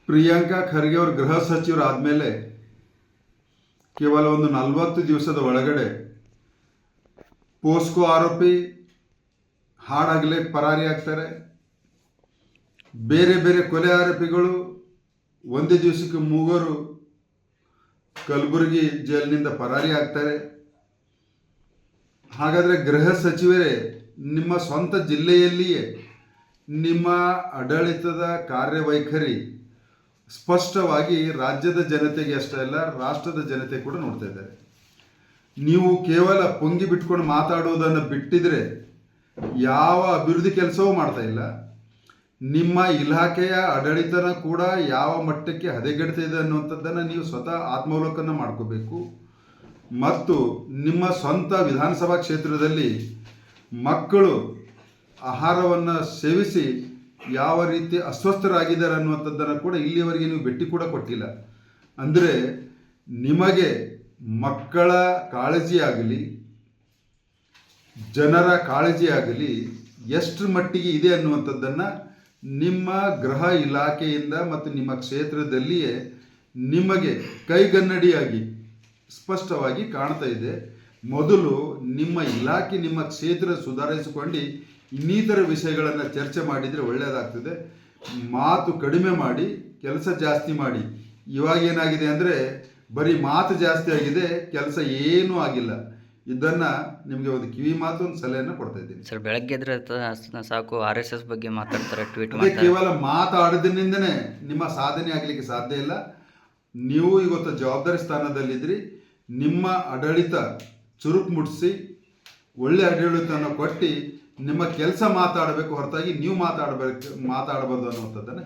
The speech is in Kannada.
ಪ್ರಿಯಾಂಕಾ ಖರ್ಗೆ ಅವರು ಗೃಹ ಸಚಿವರಾದಮೇಲೆ ಕೇವಲ ಒಂದು 40 ದಿವಸದ ಒಳಗಡೆ ಪೋಸ್ಕೋ ಆರೋಪಿ ಹಾಡಾಗಲೇ ಪರಾರಿ ಆಗ್ತಾರೆ. ಬೇರೆ ಬೇರೆ ಕೊಲೆ ಆರೋಪಿಗಳು ಒಂದೇ ದಿವಸಕ್ಕೆ 3 ಕಲಬುರಗಿ ಜೈಲಿನಿಂದ ಪರಾರಿ ಆಗ್ತಾರೆ. ಹಾಗಾದರೆ ಗೃಹ ಸಚಿವರೇ ನಿಮ್ಮ ಸ್ವಂತ ಜಿಲ್ಲೆಯಲ್ಲಿಯೇ ನಿಮ್ಮ ಆಡಳಿತದ ಕಾರ್ಯವೈಖರಿ ಸ್ಪಷ್ಟವಾಗಿ ರಾಜ್ಯದ ಜನತೆಗೆ ಅಷ್ಟೇ ಅಲ್ಲ, ರಾಷ್ಟ್ರದ ಜನತೆ ಕೂಡ ನೋಡ್ತಾ ಇದ್ದಾರೆ. ನೀವು ಕೇವಲ ಪೊಂಗಿ ಬಿಟ್ಕೊಂಡು ಮಾತಾಡುವುದನ್ನು ಬಿಟ್ಟಿದ್ರೆ ಯಾವ ಅಭಿವೃದ್ಧಿ ಕೆಲಸವೂ ಮಾಡ್ತಾ ಇಲ್ಲ. ನಿಮ್ಮ ಇಲಾಖೆಯ ಆಡಳಿತನ ಕೂಡ ಯಾವ ಮಟ್ಟಕ್ಕೆ ಹದಗೆಡ್ತಾ ಇದೆ ಅನ್ನುವಂಥದ್ದನ್ನು ನೀವು ಸ್ವತಃ ಆತ್ಮಾವಲೋಕನ ಮಾಡ್ಕೋಬೇಕು. ಮತ್ತು ನಿಮ್ಮ ಸ್ವಂತ ವಿಧಾನಸಭಾ ಕ್ಷೇತ್ರದಲ್ಲಿ ಮಕ್ಕಳು ಆಹಾರವನ್ನು ಸೇವಿಸಿ ಯಾವ ರೀತಿ ಅಸ್ವಸ್ಥರಾಗಿದ್ದಾರೆ ಅನ್ನುವಂಥದ್ದನ್ನು ಕೂಡ ಇಲ್ಲಿಯವರೆಗೆ ನೀವು ಭೇಟಿ ಕೂಡ ಕೊಟ್ಟಿಲ್ಲ. ಅಂದರೆ ನಿಮಗೆ ಮಕ್ಕಳ ಕಾಳಜಿ ಆಗಲಿ, ಜನರ ಕಾಳಜಿ ಆಗಲಿ ಎಷ್ಟು ಮಟ್ಟಿಗೆ ಇದೆ ಅನ್ನುವಂಥದ್ದನ್ನು ನಿಮ್ಮ ಗೃಹ ಇಲಾಖೆಯಿಂದ ಮತ್ತು ನಿಮ್ಮ ಕ್ಷೇತ್ರದಲ್ಲಿಯೇ ನಿಮಗೆ ಕೈಗನ್ನಡಿಯಾಗಿ ಸ್ಪಷ್ಟವಾಗಿ ಕಾಣ್ತಾ ಇದೆ. ಮೊದಲು ನಿಮ್ಮ ಇಲಾಖೆ, ನಿಮ್ಮ ಕ್ಷೇತ್ರ ಸುಧಾರಿಸಿಕೊಂಡು ಇನ್ನಿತರ ವಿಷಯಗಳನ್ನು ಚರ್ಚೆ ಮಾಡಿದರೆ ಒಳ್ಳೆಯದಾಗ್ತದೆ. ಮಾತು ಕಡಿಮೆ ಮಾಡಿ ಕೆಲಸ ಜಾಸ್ತಿ ಮಾಡಿ. ಇವಾಗ ಏನಾಗಿದೆ ಅಂದರೆ ಬರೀ ಮಾತು ಜಾಸ್ತಿ ಆಗಿದೆ, ಕೆಲಸ ಏನೂ ಆಗಿಲ್ಲ. ಇದನ್ನು ನಿಮಗೆ ಒಂದು ಕಿವಿ ಮಾತು, ಒಂದು ಸಲಹೆಯನ್ನು ಕೊಡ್ತಾ ಇದ್ದೀನಿ ಸರ್. ಬೆಳಗ್ಗೆ ಎದ್ರೆ ಸಾಕು RSS ಬಗ್ಗೆ ಮಾತಾಡ್ತಾರೆ, ಟ್ವೀಟ್ ಮಾಡ್ತಾರೆ. ಕೇವಲ ಮಾತಾಡೋದ್ರಿಂದನೇ ನಿಮ್ಮ ಸಾಧನೆ ಆಗಲಿಕ್ಕೆ ಸಾಧ್ಯ ಇಲ್ಲ. ನೀವು ಇವತ್ತು ಜವಾಬ್ದಾರಿ ಸ್ಥಾನದಲ್ಲಿದ್ದರೆ ನಿಮ್ಮ ಆಡಳಿತ ಚುರುಕು ಮುಟ್ಟಿಸಿ ಒಳ್ಳೆ ಆಡಳಿತವನ್ನು ಕೊಟ್ಟು ನಿಮ್ಮ ಕೆಲಸ ಮಾತಾಡಬೇಕು ಹೊರತಾಗಿ ನೀವು ಮಾತಾಡಬಾರ್ದು ಅನ್ನುವಂಥದ್ದನ್ನು